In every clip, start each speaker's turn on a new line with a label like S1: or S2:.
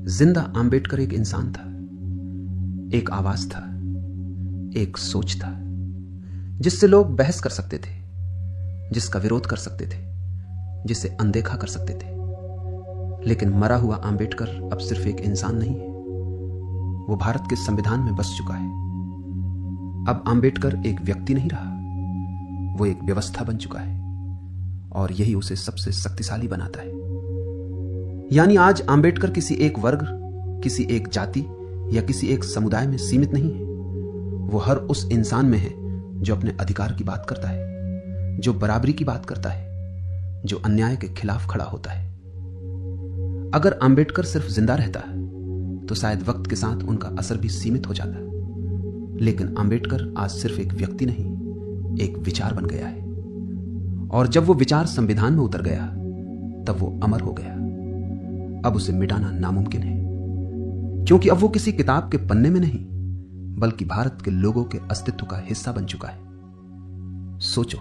S1: जिंदा आम्बेडकर एक इंसान था, एक आवाज था, एक सोच था, जिससे लोग बहस कर सकते थे, जिसका विरोध कर सकते थे, जिसे अनदेखा कर सकते थे। लेकिन मरा हुआ आम्बेडकर अब सिर्फ एक इंसान नहीं है, वो भारत के संविधान में बस चुका है। अब आम्बेडकर एक व्यक्ति नहीं रहा, वो एक व्यवस्था बन चुका है, और यही उसे सबसे शक्तिशाली बनाता है। यानी आज आम्बेडकर किसी एक वर्ग, किसी एक जाति या किसी एक समुदाय में सीमित नहीं है। वो हर उस इंसान में है जो अपने अधिकार की बात करता है, जो बराबरी की बात करता है, जो अन्याय के खिलाफ खड़ा होता है। अगर आम्बेडकर सिर्फ जिंदा रहता तो शायद वक्त के साथ उनका असर भी सीमित हो जाता, लेकिन आम्बेडकर आज सिर्फ एक व्यक्ति नहीं, एक विचार बन गया है। और जब वो विचार संविधान में उतर गया तब वो अमर हो गया। अब उसे मिटाना नामुमकिन है, क्योंकि अब वो किसी किताब के पन्ने में नहीं, बल्कि भारत के लोगों के अस्तित्व का हिस्सा बन चुका है। सोचो,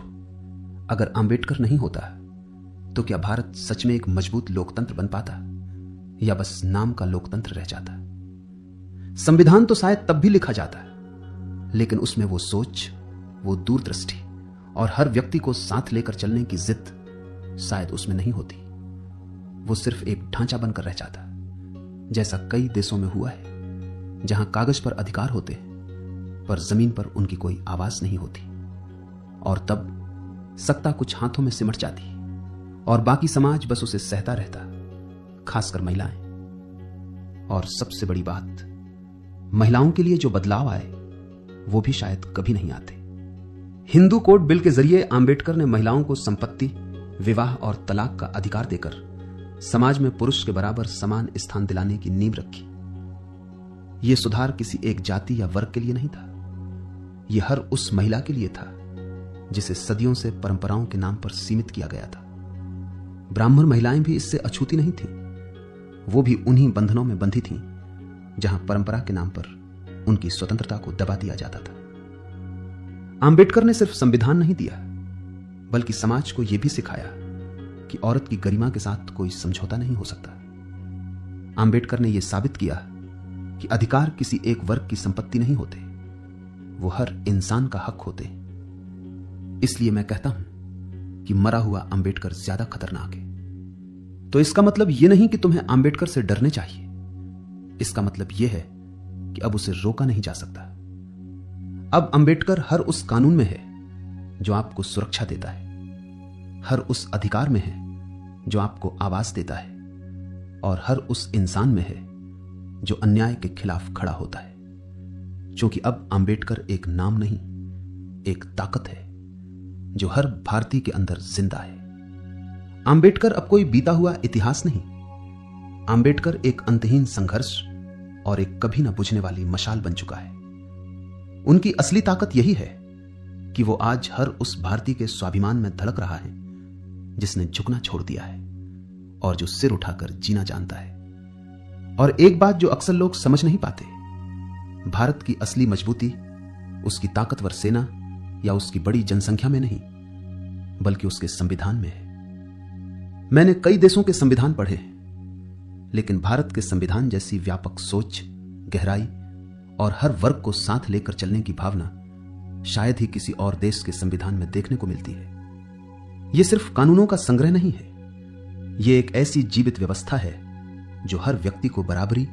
S1: अगर आम्बेडकर नहीं होता तो क्या भारत सच में एक मजबूत लोकतंत्र बन पाता, या बस नाम का लोकतंत्र रह जाता? संविधान तो शायद तब भी लिखा जाता, लेकिन उसमें वो सोच, वो दूरदृष्टि और हर व्यक्ति को साथ लेकर चलने की जिद शायद उसमें नहीं होती। वो सिर्फ एक ढांचा बनकर रह जाता, जैसा कई देशों में हुआ है, जहां कागज पर अधिकार होते हैं पर जमीन पर उनकी कोई आवाज नहीं होती। और तब सत्ता कुछ हाथों में सिमट जाती और बाकी समाज बस उसे सहता रहता, खासकर महिलाएं। और सबसे बड़ी बात, महिलाओं के लिए जो बदलाव आए वो भी शायद कभी नहीं आते। हिंदू कोड बिल के जरिए आम्बेडकर ने महिलाओं को संपत्ति, विवाह और तलाक का अधिकार देकर समाज में पुरुष के बराबर समान स्थान दिलाने की नींव रखी। यह सुधार किसी एक जाति या वर्ग के लिए नहीं था, यह हर उस महिला के लिए था जिसे सदियों से परंपराओं के नाम पर सीमित किया गया था। ब्राह्मण महिलाएं भी इससे अछूती नहीं थीं, वो भी उन्हीं बंधनों में बंधी थीं जहां परंपरा के नाम पर उनकी स्वतंत्रता को दबा दिया जाता था। आम्बेडकर ने सिर्फ संविधान नहीं दिया, बल्कि समाज को यह भी सिखाया कि औरत की गरिमा के साथ कोई समझौता नहीं हो सकता। आम्बेडकर ने यह साबित किया कि अधिकार किसी एक वर्ग की संपत्ति नहीं होते, वो हर इंसान का हक होते। इसलिए मैं कहता हूं कि मरा हुआ आम्बेडकर ज्यादा खतरनाक है। तो इसका मतलब यह नहीं कि तुम्हें आम्बेडकर से डरने चाहिए, इसका मतलब यह है कि अब उसे रोका नहीं जा सकता। अब आम्बेडकर हर उस कानून में है जो आपको सुरक्षा देता है, हर उस अधिकार में है जो आपको आवाज देता है, और हर उस इंसान में है जो अन्याय के खिलाफ खड़ा होता है। क्योंकि अब आम्बेडकर एक नाम नहीं, एक ताकत है जो हर भारतीय के अंदर जिंदा है। आम्बेडकर अब कोई बीता हुआ इतिहास नहीं, आम्बेडकर एक अंतहीन संघर्ष और एक कभी न बुझने वाली मशाल बन चुका है। उनकी असली ताकत यही है कि वो आज हर उस भारतीय के स्वाभिमान में धड़क रहा है जिसने झुकना छोड़ दिया है और जो सिर उठाकर जीना जानता है। और एक बात जो अक्सर लोग समझ नहीं पाते, भारत की असली मजबूती उसकी ताकतवर सेना या उसकी बड़ी जनसंख्या में नहीं, बल्कि उसके संविधान में है। मैंने कई देशों के संविधान पढ़े हैं, लेकिन भारत के संविधान जैसी व्यापक सोच, गहराई और हर वर्ग को साथ लेकर चलने की भावना शायद ही किसी और देश के संविधान में देखने को मिलती है। यह सिर्फ कानूनों का संग्रह नहीं है, यह एक ऐसी जीवित व्यवस्था है जो हर व्यक्ति को बराबरी,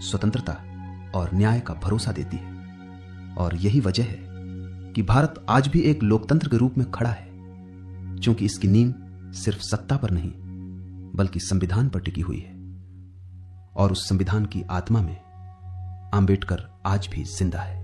S1: स्वतंत्रता और न्याय का भरोसा देती है। और यही वजह है कि भारत आज भी एक लोकतंत्र के रूप में खड़ा है, क्योंकि इसकी नींव सिर्फ सत्ता पर नहीं, बल्कि संविधान पर टिकी हुई है। और उस संविधान की आत्मा में आम्बेडकर आज भी जिंदा है।